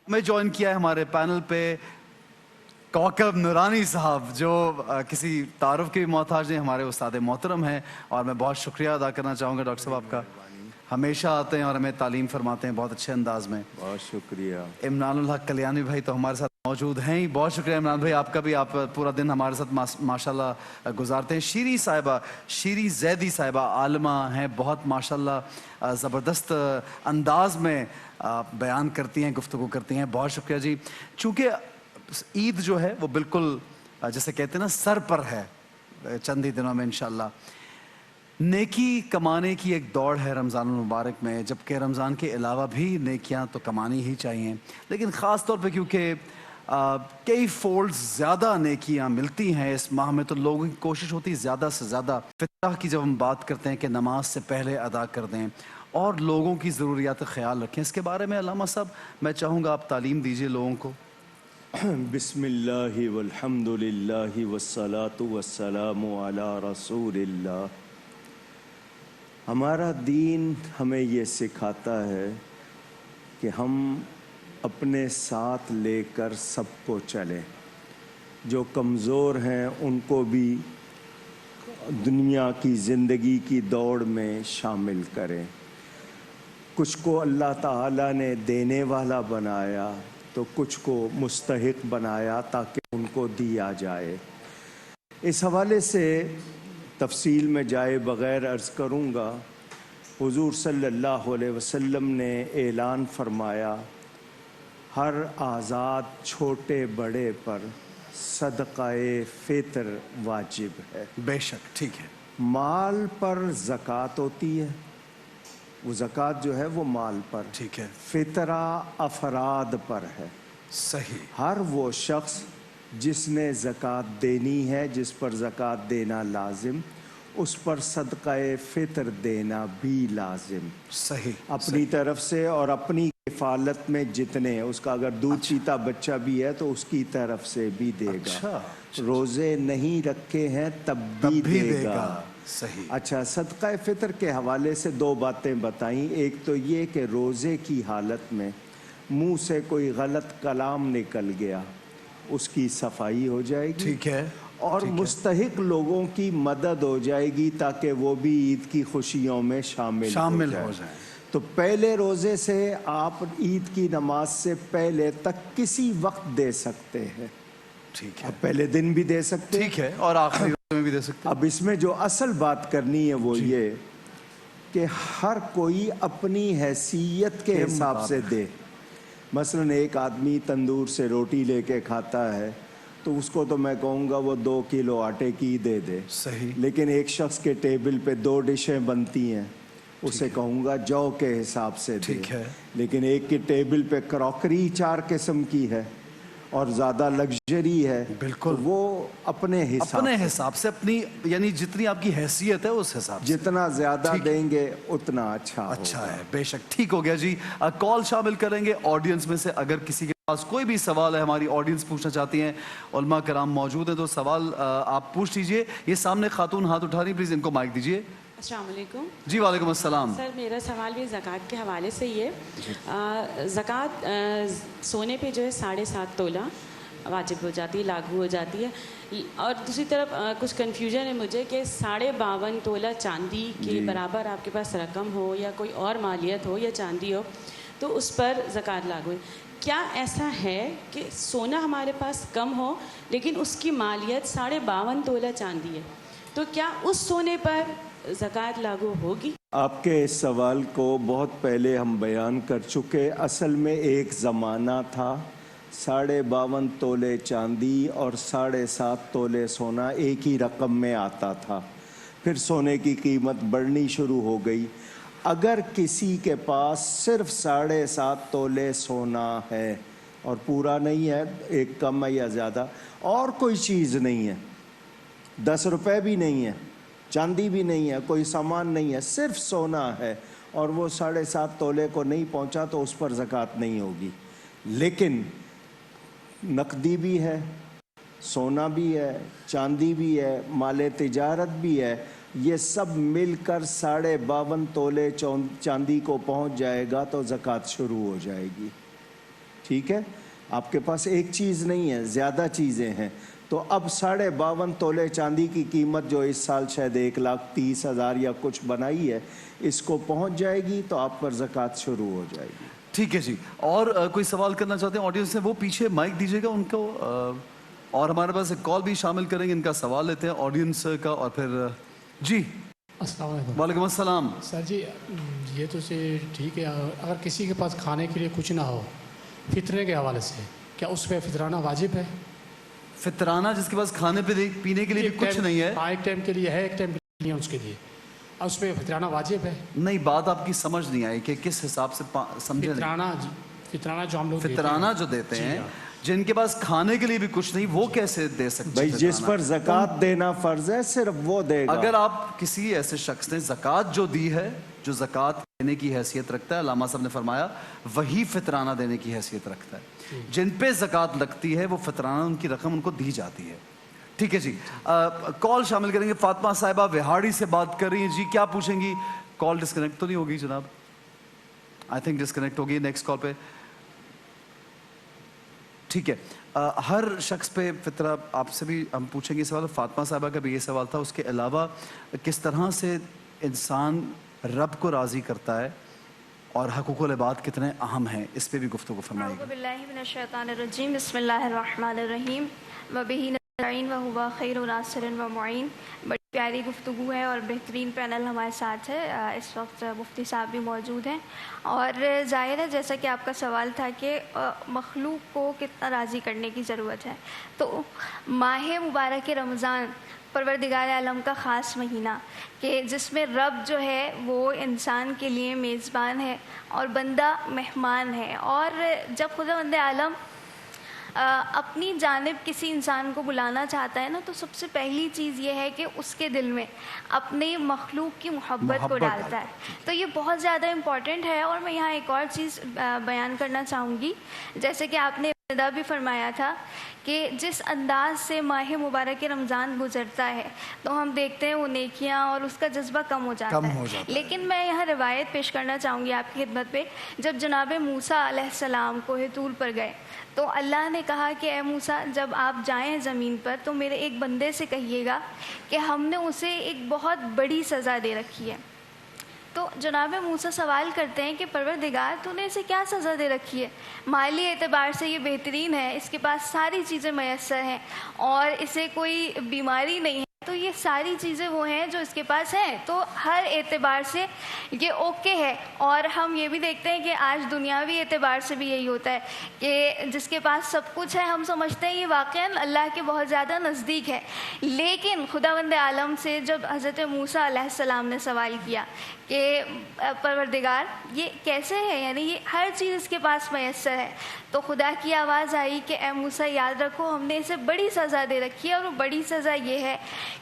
ہمیں جوائن کیا ہے ہمارے پینل پہ کوکب نورانی صاحب، جو کسی تعارف کے بھی محتاج نہیں، ہمارے استاد محترم ہیں، اور میں بہت شکریہ ادا کرنا چاہوں گا ڈاکٹر صاحب آپ کا. ہمیشہ آتے ہیں اور ہمیں تعلیم فرماتے ہیں بہت اچھے انداز میں. بہت شکریہ. عمران الحق کلیانی بھائی تو ہمارے ساتھ موجود ہیں ہی. بہت شکریہ عمران بھائی آپ کا بھی، آپ پورا دن ہمارے ساتھ ماشاءاللہ گزارتے ہیں. شیری صاحبہ، شیری زیدی صاحبہ عالمہ ہیں، بہت ماشاءاللہ زبردست انداز میں بیان کرتی ہیں، گفتگو کرتی ہیں. بہت شکریہ جی. چونکہ عید جو ہے وہ بالکل جیسے کہتے ہیں نا سر پر ہے چند ہی دنوں میں انشاءاللہ. نیکی کمانے کی ایک دوڑ ہے رمضان المبارک میں، جبکہ رمضان کے علاوہ بھی نیکیاں تو کمانی ہی چاہیے، لیکن خاص طور پہ کیونکہ کئی فولڈز زیادہ نیکیاں ملتی ہیں اس ماہ میں، تو لوگوں کی کوشش ہوتی ہے زیادہ سے زیادہ فطرہ کی. جب ہم بات کرتے ہیں کہ نماز سے پہلے ادا کر دیں اور لوگوں کی ضروریات کا خیال رکھیں، اس کے بارے میں علامہ صاحب میں چاہوں گا آپ تعلیم دیجئے لوگوں کو. بسم اللہ والحمد للہ والصلاة والسلام علی رسول اللہ. ہمارا دین ہمیں یہ سکھاتا ہے کہ ہم اپنے ساتھ لے کر سب کو چلیں. جو کمزور ہیں ان کو بھی دنیا کی زندگی کی دوڑ میں شامل کریں. کچھ کو اللہ تعالیٰ نے دینے والا بنایا تو کچھ کو مستحق بنایا تاکہ ان کو دیا جائے. اس حوالے سے تفصیل میں جائے بغیر عرض کروں گا، حضور صلی اللہ علیہ وسلم نے اعلان فرمایا ہر آزاد چھوٹے بڑے پر صدقہ فطر واجب ہے. بے شک ٹھیک ہے. مال پر زکوٰۃ ہوتی ہے، وہ زکوٰۃ جو ہے وہ مال پر، ٹھیک ہے. فطرہ افراد پر ہے. صحیح. ہر وہ شخص جس نے زکوٰۃ دینی ہے، جس پر زکوٰۃ دینا لازم، اس پر صدقہ فطر دینا بھی لازم. صحیح. اپنی طرف سے اور اپنی کفالت میں جتنے، اس کا اگر دودھ پیتا بچہ بھی ہے تو اس کی طرف سے بھی دے گا. روزے نہیں رکھے ہیں تب بھی دے گا. صحیح. اچھا، صدقہ فطر کے حوالے سے دو باتیں بتائیں. ایک تو یہ کہ روزے کی حالت میں منہ سے کوئی غلط کلام نکل گیا، اس کی صفائی ہو جائے گی. ٹھیک ہے. اور مستحق لوگوں کی مدد ہو جائے گی تاکہ وہ بھی عید کی خوشیوں میں شامل ہو جائیں. تو پہلے روزے سے آپ عید کی نماز سے پہلے تک کسی وقت دے سکتے ہیں. ٹھیک ہے. پہلے دن بھی دے سکتے ہیں، ٹھیک ہے، اور آخری روزے میں بھی دے سکتے ہیں. اب اس میں جو اصل بات کرنی ہے وہ یہ کہ ہر کوئی اپنی حیثیت کے حساب سے دے. مثلاً ایک آدمی تندور سے روٹی لے کے کھاتا ہے تو اس کو تو میں کہوں گا وہ 2 کلو آٹے کی دے دے. صحیح. لیکن ایک شخص کے ٹیبل پہ 2 ڈشیں بنتی ہیں، اسے کہوں گا جو کے حساب سے دے. ٹھیک ہے. لیکن ایک کے ٹیبل پہ کراکری 4 قسم کی ہے اور زیادہ لگژری ہے، بالکل وہ اپنے حساب سے اپنی، یعنی جتنی آپ کی حیثیت ہے اس حساب سے جتنا زیادہ دیں گے اتنا اچھا ہے. بے شک. ٹھیک ہو گیا جی. کال شامل کریں گے آڈینس میں سے. اگر کسی کے پاس کوئی بھی سوال ہے، ہماری آڈینس پوچھنا چاہتی ہیں، علماء کرام موجود ہیں، تو سوال آپ پوچھ لیجئے. یہ سامنے خاتون ہاتھ اٹھا رہی، پلیز ان کو مائک دیجئے. السلام علیکم. جی وعلیکم السلام. سر میرا سوال بھی زکوٰۃ کے حوالے سے ہی ہے. زکوٰۃ سونے پہ جو ہے 7.5 تولہ واجب ہو جاتی ہے، لاگو ہو جاتی ہے. اور دوسری طرف کچھ کنفیوژن ہے مجھے کہ 52.5 تولہ چاندی کے برابر آپ کے پاس رقم ہو یا کوئی اور مالیت ہو یا چاندی ہو تو اس پر زکوٰۃ لاگو ہے. کیا ایسا ہے کہ سونا ہمارے پاس کم ہو لیکن اس کی مالیت 52.5 تولہ چاندی ہے، تو کیا اس سونے پر زکوٰۃ لاگو ہوگی؟ آپ کے اس سوال کو بہت پہلے ہم بیان کر چکے. اصل میں ایک زمانہ تھا 52.5 تولے چاندی اور 7.5 تولے سونا ایک ہی رقم میں آتا تھا. پھر سونے کی قیمت بڑھنی شروع ہو گئی. اگر کسی کے پاس صرف 7.5 تولے سونا ہے اور پورا نہیں ہے، ایک کم ہے یا زیادہ، اور کوئی چیز نہیں ہے، 10 روپے بھی نہیں ہے، چاندی بھی نہیں ہے، کوئی سامان نہیں ہے، صرف سونا ہے، اور وہ 7.5 تولے کو نہیں پہنچا تو اس پر زکوٰۃ نہیں ہوگی. لیکن نقدی بھی ہے، سونا بھی ہے، چاندی بھی ہے، مال تجارت بھی ہے، یہ سب مل کر 52.5 تولے چاندی کو پہنچ جائے گا تو زکوٰۃ شروع ہو جائے گی. ٹھیک ہے, آپ کے پاس ایک چیز نہیں ہے, زیادہ چیزیں ہیں. تو اب 52.5 تولے چاندی کی قیمت جو اس سال شاید 1,30,000 یا کچھ بنائی ہے, اس کو پہنچ جائے گی تو آپ پر زکوٰۃ شروع ہو جائے گی. ٹھیک ہے جی. اور کوئی سوال کرنا چاہتے ہیں آڈینس سے, وہ پیچھے مائک دیجیے گا ان کو. اور ہمارے پاس ایک کال بھی شامل کریں گے, ان کا سوال لیتے ہیں آڈینس کا. اور پھر جی السلام علیکم. وعلیکم السلام. سر جی یہ تو ٹھیک ہے, اگر کسی کے پاس کھانے کے لیے کچھ نہ ہو فطرے کے حوالے سے, کیا اس پہ فطرانہ واجب ہے؟ فطرانہ جس کے پاس کھانے پینے کے لیے بھی کچھ نہیں ہے, ایک ٹائم کے لیے ہے, ایک ٹائم کے لیے اس کے لیے, اس پہ فطرانہ واجب ہے؟ نہیں, بات آپ کی سمجھ نہیں آئی کہ کس حساب سے سمجھے. فطرانہ جو ہم لوگ فطرانہ جو دیتے ہیں, جن کے پاس کھانے کے لیے بھی کچھ نہیں, وہ کیسے دے سکتے ہیں؟ بھائی جس پر زکوٰۃ دینا فرض ہے صرف وہ دے گا. اگر آپ کسی ایسے شخص نے زکوٰۃ جو دی ہے, جو زکوٰۃ دینے کی حیثیت رکھتا ہے, علامہ صاحب نے فرمایا وہی فطرانہ دینے کی حیثیت رکھتا ہے. جن پہ زکوٰۃ لگتی ہے وہ فطرانہ ان کی رقم ان کو دی جاتی ہے. ٹھیک ہے جی. کال شامل کریں گے. فاطمہ صاحبہ وہاڑی سے بات کر رہی ہیں جی, کیا پوچھیں گی؟ کال ڈسکنیکٹ تو نہیں ہوگی جناب؟ آئی تھنک ڈسکنیکٹ ہوگی. نیکسٹ کال پہ. ٹھیک ہے. ہر شخص پہ فطرہ آپ سے بھی ہم پوچھیں گے سوال. فاطمہ صاحبہ کا بھی یہ سوال تھا. اس کے علاوہ کس طرح سے انسان رب کو راضی کرتا ہے اور حقوق العباد کتنے اہم ہیں, اس پہ بھی گفتگو فرمائے اعوذ باللہ من الشیطان الرجیم. بسم اللہ الرحمن الرحیم. وبہ نستعین وہو خیر ناصر و معین. بڑی پیاری گفتگو ہے اور بہترین پینل ہمارے ساتھ ہے. اس وقت مفتی صاحب بھی موجود ہیں. اور ظاہر ہے جیسا کہ آپ کا سوال تھا کہ مخلوق کو کتنا راضی کرنے کی ضرورت ہے, تو ماہ مبارک رمضان پروردگار عالم کا خاص مہینہ کہ جس میں رب جو ہے وہ انسان کے لیے میزبان ہے اور بندہ مہمان ہے. اور جب خداوند عالم اپنی جانب کسی انسان کو بلانا چاہتا ہے نا, تو سب سے پہلی چیز یہ ہے کہ اس کے دل میں اپنے مخلوق کی محبت کو ڈالتا ہے. تو یہ بہت زیادہ امپورٹنٹ ہے. اور میں یہاں ایک اور چیز بیان کرنا چاہوں گی, جیسے کہ آپ نے ابتدا بھی فرمایا تھا کہ جس انداز سے ماہ مبارک رمضان گزرتا ہے تو ہم دیکھتے ہیں وہ نیکیاں اور اس کا جذبہ کم ہو جاتا ہے. لیکن میں یہاں روایت پیش کرنا چاہوں گی آپ کی خدمت پہ. جب جناب موسیٰ علیہ السلام کوہ طور پر گئے تو اللہ نے کہا کہ اے موسیٰ, جب آپ جائیں زمین پر تو میرے ایک بندے سے کہیے گا کہ ہم نے اسے ایک بہت بڑی سزا دے رکھی ہے. تو جناب موسیٰ سوال کرتے ہیں کہ پروردگار تو نے اسے کیا سزا دے رکھی ہے؟ مالی اعتبار سے یہ بہترین ہے, اس کے پاس ساری چیزیں میسر ہیں اور اسے کوئی بیماری نہیں ہے, تو یہ ساری چیزیں وہ ہیں جو اس کے پاس ہیں, تو ہر اعتبار سے یہ اوکے ہے. اور ہم یہ بھی دیکھتے ہیں کہ آج دنیاوی اعتبار سے بھی یہی ہوتا ہے کہ جس کے پاس سب کچھ ہے ہم سمجھتے ہیں یہ واقعاً اللہ کے بہت زیادہ نزدیک ہے. لیکن خداوند عالم سے جب حضرت موسیٰ علیہ السلام نے سوال کیا کہ پروردگار یہ کیسے ہے, یعنی یہ ہر چیز اس کے پاس میسر ہے, تو خدا کی آواز آئی کہ اے موسیٰ یاد رکھو ہم نے اسے بڑی سزا دے رکھی ہے, اور وہ بڑی سزا یہ ہے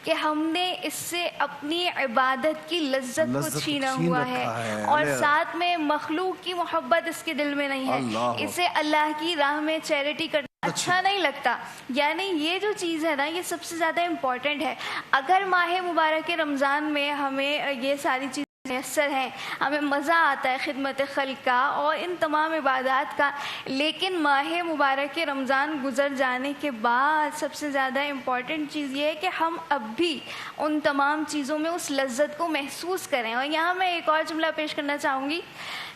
کہ ہم نے اس سے اپنی عبادت کی لذت کو چھینا ہوا ہے, اور ساتھ میں مخلوق کی محبت اس کے دل میں نہیں ہے. اسے اللہ کی راہ میں چیریٹی کرنا اچھا نہیں لگتا. یعنی یہ جو چیز ہے نا یہ سب سے زیادہ امپورٹنٹ ہے. اگر ماہ مبارک رمضان میں ہمیں یہ ساری چیزیں میسر ہیں, ہمیں مزہ آتا ہے خدمت خلق کا اور ان تمام عبادات کا, لیکن ماہ مبارک رمضان گزر جانے کے بعد سب سے زیادہ امپورٹنٹ چیز یہ ہے کہ ہم اب بھی ان تمام چیزوں میں اس لذت کو محسوس کریں. اور یہاں میں ایک اور جملہ پیش کرنا چاہوں گی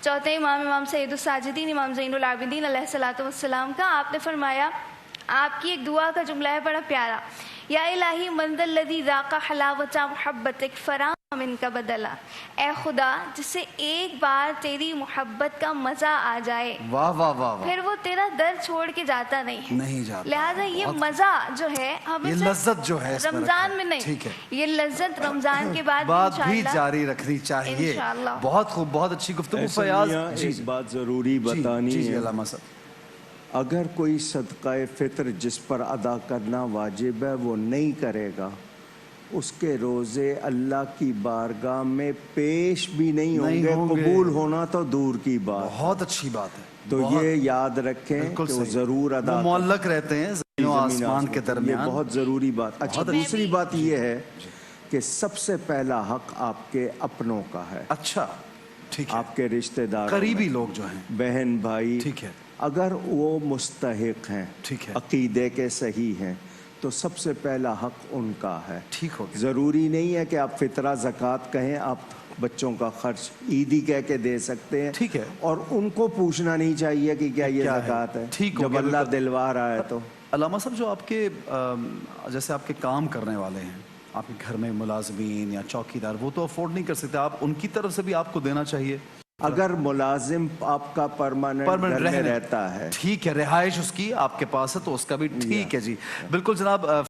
چوتھے امام سید الساجدین امام زین العابدین علیہ الصلوۃ والسلام کا. آپ نے فرمایا, آپ کی ایک دعا کا جملہ ہے بڑا پیارا, یا الہی من ذا الذی ذاق حلاوت محبتک فرام من کا بدلا. اے خدا جسے ایک بار تیری محبت کا مزہ آ جائے, واہ واہ واہ, پھر وہ تیرا در چھوڑ کے جاتا نہیں جاتا. لہٰذا یہ مزہ جو ہے ہمیں لذت جو ہے رمضان میں نہیں, یہ لذت رمضان کے بعد بھی جاری رکھنی چاہیے. بہت خوب, بہت اچھی گفتگو. فیاض ایک بات ضروری بتانی ہے, علامہ صاحب اگر کوئی صدقہ فطر جس پر ادا کرنا واجب ہے وہ نہیں کرے گا, اس کے روزے اللہ کی بارگاہ میں پیش بھی نہیں ہوں گے, قبول ہونا تو دور کی بات. بہت اچھی بات ہے. تو یہ یاد رکھیں کہ وہ ضرور ادا, معلق رہتے ہیں زمین و آسمان کے درمیان, یہ بہت ضروری بات. اچھا, دوسری بات یہ ہے کہ سب سے پہلا حق آپ کے اپنوں کا ہے. اچھا ٹھیک ہے, آپ کے رشتہ دار قریبی لوگ جو ہیں, بہن بھائی, ٹھیک ہے, اگر وہ مستحق ہیں، ٹھیک ہے، عقیدے کے صحیح ہیں، تو سب سے پہلا حق ان کا ہے۔ ٹھیک ہو گیا، ضروری نہیں ہے کہ آپ فطرہ زکوٰۃ کہیں، آپ بچوں کا خرچ عیدی کہہ کے دے سکتے ہیں، ٹھیک ہے، اور ان کو پوچھنا نہیں چاہیے کہ کیا یہ کیا ہے؟ زکوٰۃ ہے، ٹھیک ہو جب گیا، اللہ بالکل۔ دلوا رہا ہے تو۔ علامہ صاحب جو آپ کے جیسے آپ کے کام کرنے والے ہیں، آپ کے گھر میں ملازمین یا چوکیدار، وہ تو افورڈ نہیں کر سکتے، آپ ان کی طرف سے بھی آپ کو دینا چاہیے۔ اگر ملازم آپ کا پرماننٹ گھر میں رہتا ہے، ٹھیک ہے، رہائش اس کی آپ کے پاس ہے تو اس کا بھی ٹھیک ہے جی، بالکل جناب۔